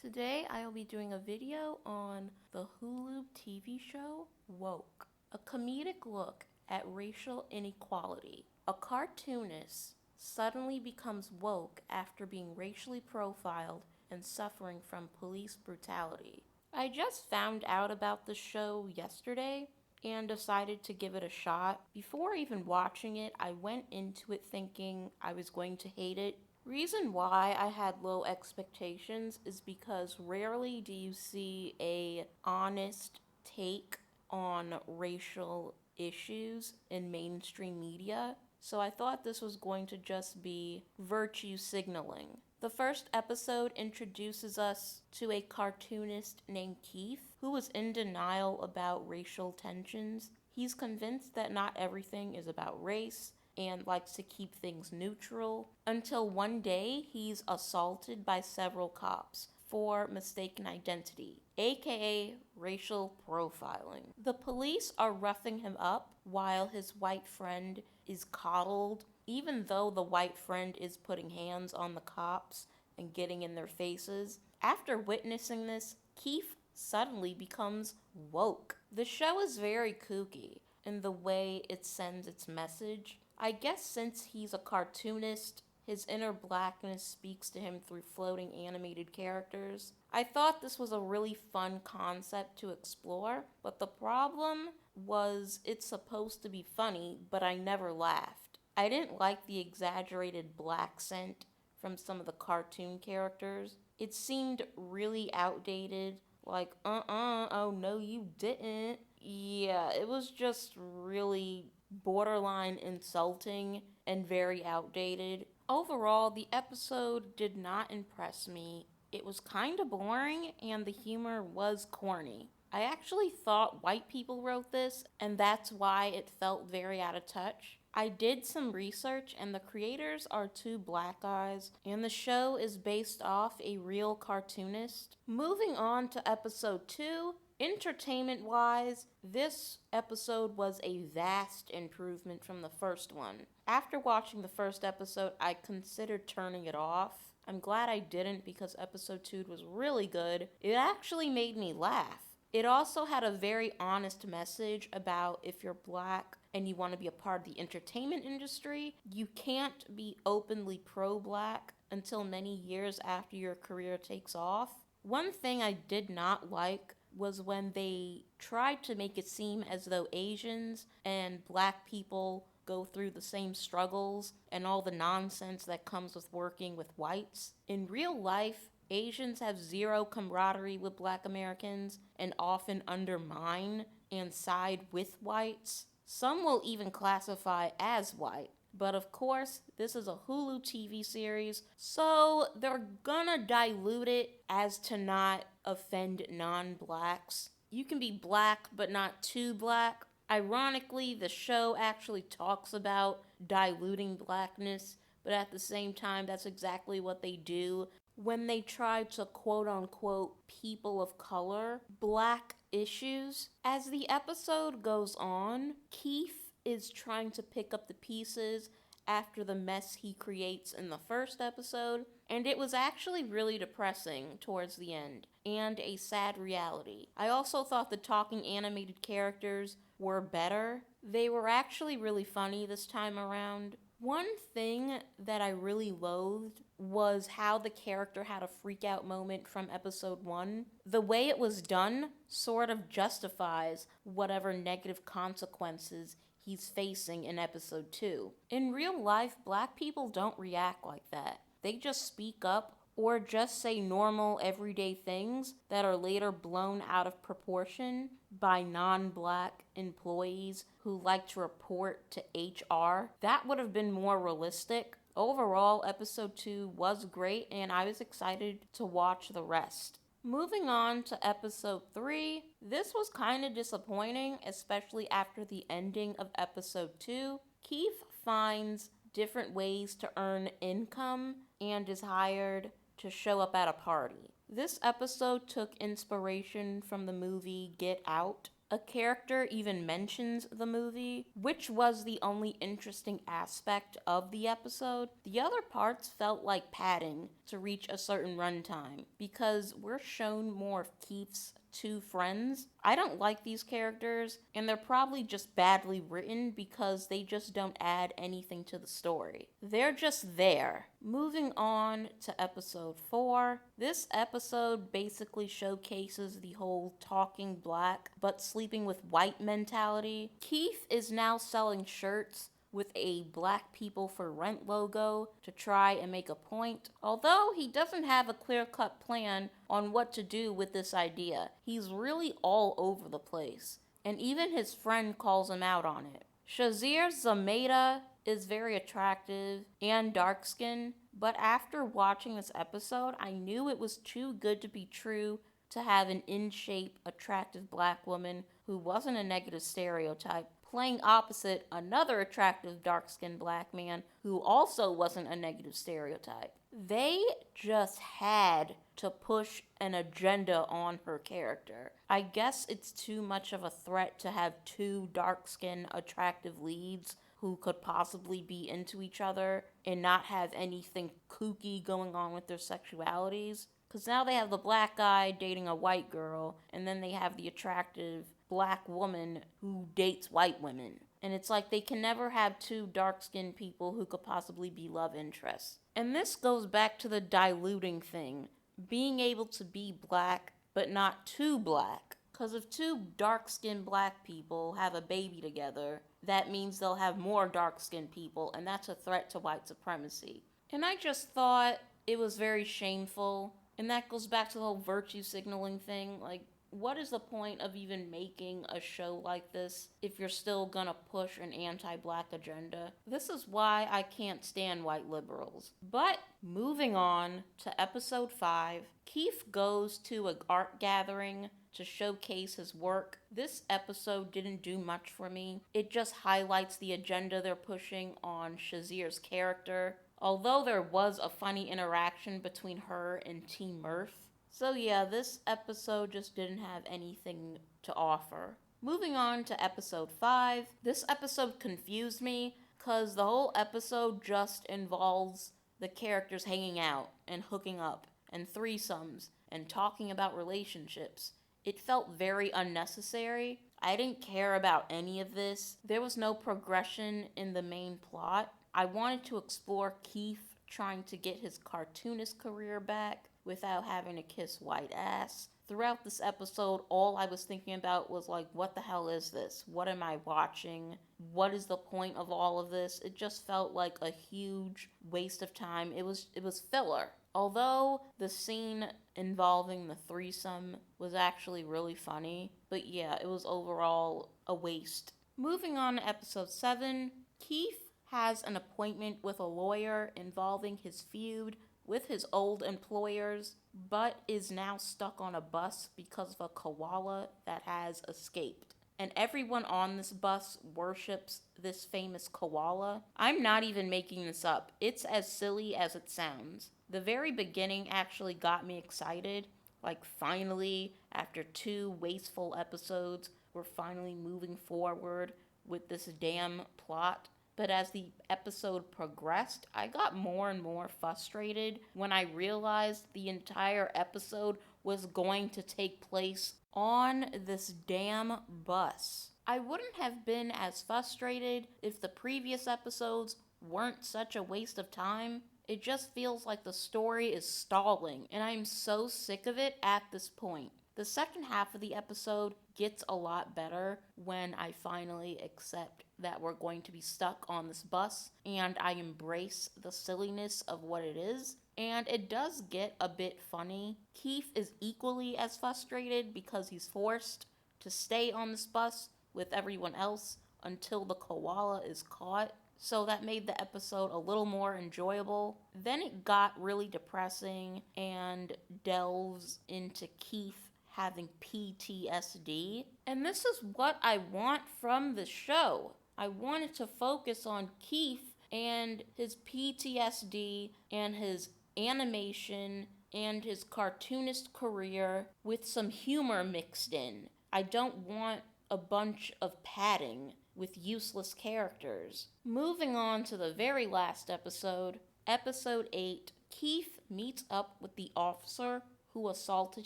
Today I will be doing a video on the HULU TV show Woke, a comedic look at racial inequality. A cartoonist suddenly becomes woke after being racially profiled and suffering from police brutality. I just found out about the show yesterday and decided to give it a shot. Before even watching it, I went into it thinking I was going to hate it. Reason why I had low expectations is because rarely do you see a honest take on racial issues in mainstream media. So I thought this was going to just be virtue signaling. The first episode introduces us to a cartoonist named Keith who is in denial about racial tensions. He's convinced that not everything is about race and likes to keep things neutral until one day he's assaulted by several cops for mistaken identity, aka racial profiling. The police are roughing him up while his white friend is coddled, even though the white friend is putting hands on the cops and getting in their faces. After witnessing this, Keith suddenly becomes woke. The show is very kooky in the way it sends its message. I guess since he's a cartoonist, his inner blackness speaks to him through floating animated characters. I thought this was a really fun concept to explore, but the problem was it's supposed to be funny, but I never laughed. I didn't like the exaggerated black scent from some of the cartoon characters. It seemed really outdated, like, oh no you didn't. Yeah, it was just really borderline insulting and very outdated. Overall, the episode did not impress me. It was kind of boring and the humor was corny. I actually thought white people wrote this, and that's why it felt very out of touch. I did some research, and the creators are two black guys, and the show is based off a real cartoonist. Moving on to episode 2, entertainment wise, this episode was a vast improvement from the first one. After watching the first episode, I considered turning it off. I'm glad I didn't because episode 2 was really good. It actually made me laugh. It also had a very honest message about if you're black and you want to be a part of the entertainment industry, you can't be openly pro-black until many years after your career takes off. One thing I did not like was when they tried to make it seem as though Asians and black people go through the same struggles and all the nonsense that comes with working with whites. In real life, Asians have zero camaraderie with black Americans and often undermine and side with whites. Some will even classify as white. But of course, this is a Hulu TV series, so they're gonna dilute it as to not offend non-blacks. You can be black, but not too black. Ironically, the show actually talks about diluting blackness, but at the same time, that's exactly what they do when they try to quote-unquote people of color black issues. As the episode goes on, Keith is trying to pick up the pieces after the mess he creates in the first episode, and it was actually really depressing towards the end, and a sad reality. I also thought the talking animated characters were better. They were actually really funny this time around. One thing that I really loathed was how the character had a freak out moment from episode 1. The way it was done sort of justifies whatever negative consequences he's facing in episode 2. In real life, black people don't react like that. They just speak up or just say normal, everyday things that are later blown out of proportion by non-black employees who like to report to HR. That would have been more realistic. Overall, episode 2 was great, and I was excited to watch the rest. Moving on to episode 3, this was kind of disappointing, especially after the ending of episode 2. Keith finds different ways to earn income and is hired to show up at a party. This episode took inspiration from the movie Get Out, a character even mentions the movie, which was the only interesting aspect of the episode. The other parts felt like padding to reach a certain runtime, because we're shown more of Keith's two friends. I don't like these characters, and they're probably just badly written because they just don't add anything to the story. They're just there. Moving on to episode 4. This episode basically showcases the whole talking black but sleeping with white mentality. Keith is now selling shirts with a Black People for Rent logo to try and make a point, although he doesn't have a clear-cut plan on what to do with this idea. He's really all over the place, and even his friend calls him out on it. Shazir Zameda is very attractive and dark-skinned, but after watching this episode, I knew it was too good to be true to have an in-shape, attractive black woman who wasn't a negative stereotype playing opposite another attractive dark-skinned black man who also wasn't a negative stereotype. They just had to push an agenda on her character. I guess it's too much of a threat to have two dark-skinned attractive leads who could possibly be into each other and not have anything kooky going on with their sexualities. Because now they have the black guy dating a white girl, and then they have the attractive black woman who dates white women. And it's like they can never have two dark-skinned people who could possibly be love interests. And this goes back to the diluting thing. Being able to be black, but not too black. Because if two dark-skinned black people have a baby together, that means they'll have more dark-skinned people, and that's a threat to white supremacy. And I just thought it was very shameful. And that goes back to the whole virtue signaling thing. Like, what is the point of even making a show like this if you're still gonna push an anti-black agenda? This is why I can't stand white liberals. But moving on to episode 5, Keith goes to an art gathering to showcase his work. This episode didn't do much for me. It just highlights the agenda they're pushing on Shazir's character. Although there was a funny interaction between her and T. Murph. So yeah, this episode just didn't have anything to offer. Moving on to episode 5. This episode confused me because the whole episode just involves the characters hanging out and hooking up and threesomes and talking about relationships. It felt very unnecessary. I didn't care about any of this. There was no progression in the main plot. I wanted to explore Keith trying to get his cartoonist career back without having to kiss white ass. Throughout this episode, all I was thinking about was like, what the hell is this? What am I watching? What is the point of all of this? It just felt like a huge waste of time. It was filler. Although the scene involving the threesome was actually really funny, but yeah, it was overall a waste. Moving on to episode 7, Keith has an appointment with a lawyer involving his feud with his old employers, but is now stuck on a bus because of a koala that has escaped. And everyone on this bus worships this famous koala. I'm not even making this up. It's as silly as it sounds. The very beginning actually got me excited. Like, finally, after 2 wasteful episodes, we're finally moving forward with this damn plot. But as the episode progressed, I got more and more frustrated when I realized the entire episode was going to take place on this damn bus. I wouldn't have been as frustrated if the previous episodes weren't such a waste of time. It just feels like the story is stalling, and I'm so sick of it at this point. The second half of the episode gets a lot better when I finally accept that we're going to be stuck on this bus, and I embrace the silliness of what it is. And it does get a bit funny. Keith is equally as frustrated because he's forced to stay on this bus with everyone else until the koala is caught. So that made the episode a little more enjoyable. Then it got really depressing and delves into Keith having PTSD. And this is what I want from the show. I wanted to focus on Keith and his PTSD and his animation and his cartoonist career with some humor mixed in. I don't want a bunch of padding with useless characters. Moving on to the very last episode, episode 8, Keith meets up with the officer who assaulted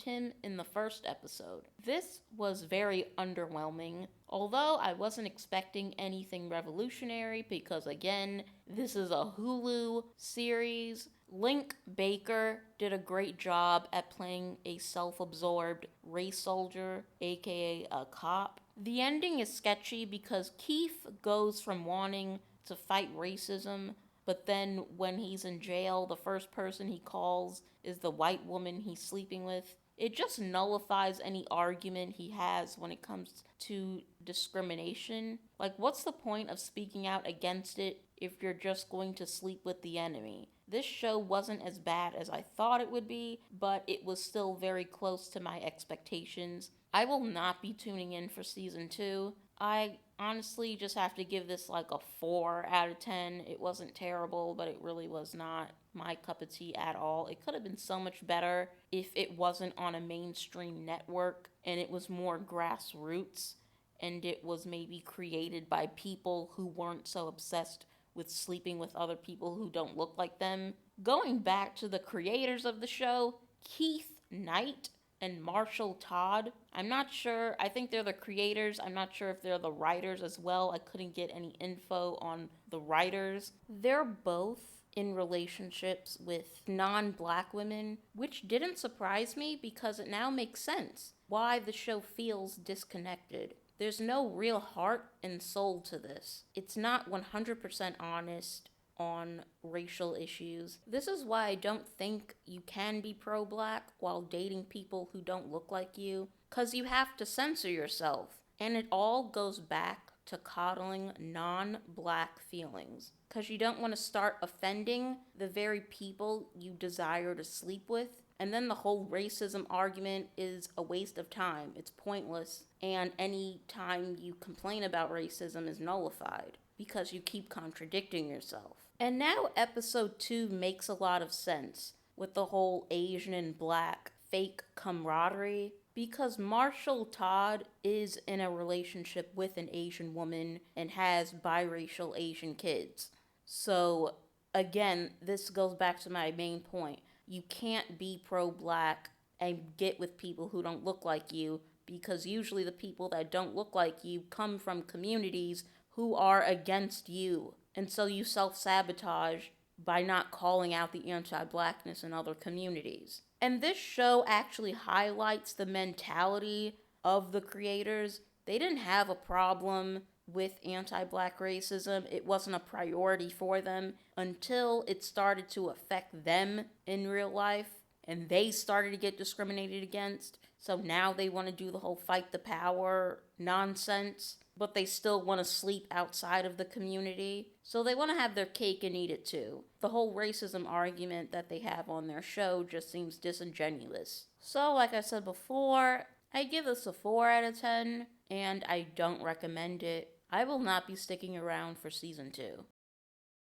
him in the first episode. This was very underwhelming, although I wasn't expecting anything revolutionary because, again, this is a Hulu series. Link Baker did a great job at playing a self-absorbed race soldier, aka a cop. The ending is sketchy because Keith goes from wanting to fight racism, but then when he's in jail, the first person he calls is the white woman he's sleeping with. It just nullifies any argument he has when it comes to discrimination. Like, what's the point of speaking out against it if you're just going to sleep with the enemy? This show wasn't as bad as I thought it would be, but it was still very close to my expectations. I will not be tuning in for season 2. I honestly just have to give this like a 4 out of 10. It wasn't terrible, but it really was not my cup of tea at all. It could have been so much better if it wasn't on a mainstream network and it was more grassroots and it was maybe created by people who weren't so obsessed with sleeping with other people who don't look like them. Going back to the creators of the show, Keith Knight and Marshall Todd. I'm not sure. I think they're the creators. I'm not sure if they're the writers as well. I couldn't get any info on the writers. They're both in relationships with non-black women, which didn't surprise me because it now makes sense why the show feels disconnected. There's no real heart and soul to this. It's not 100% honest on racial issues. This is why I don't think you can be pro-black while dating people who don't look like you, because you have to censor yourself. And it all goes back to coddling non-black feelings, because you don't want to start offending the very people you desire to sleep with. And then the whole racism argument is a waste of time. It's pointless. And any time you complain about racism is nullified because you keep contradicting yourself. And now episode 2 makes a lot of sense with the whole Asian and black fake camaraderie, because Marshall Todd is in a relationship with an Asian woman and has biracial Asian kids. So again, this goes back to my main point. You can't be pro-black and get with people who don't look like you, because usually the people that don't look like you come from communities who are against you. And so you self-sabotage by not calling out the anti-blackness in other communities. And this show actually highlights the mentality of the creators. They didn't have a problem with anti-black racism. It wasn't a priority for them until it started to affect them in real life and they started to get discriminated against. So now they want to do the whole fight the power nonsense, but they still want to sleep outside of the community. So they want to have their cake and eat it too. The whole racism argument that they have on their show just seems disingenuous. So like I said before, I give this a 4 out of 10, and I don't recommend it. I will not be sticking around for season 2.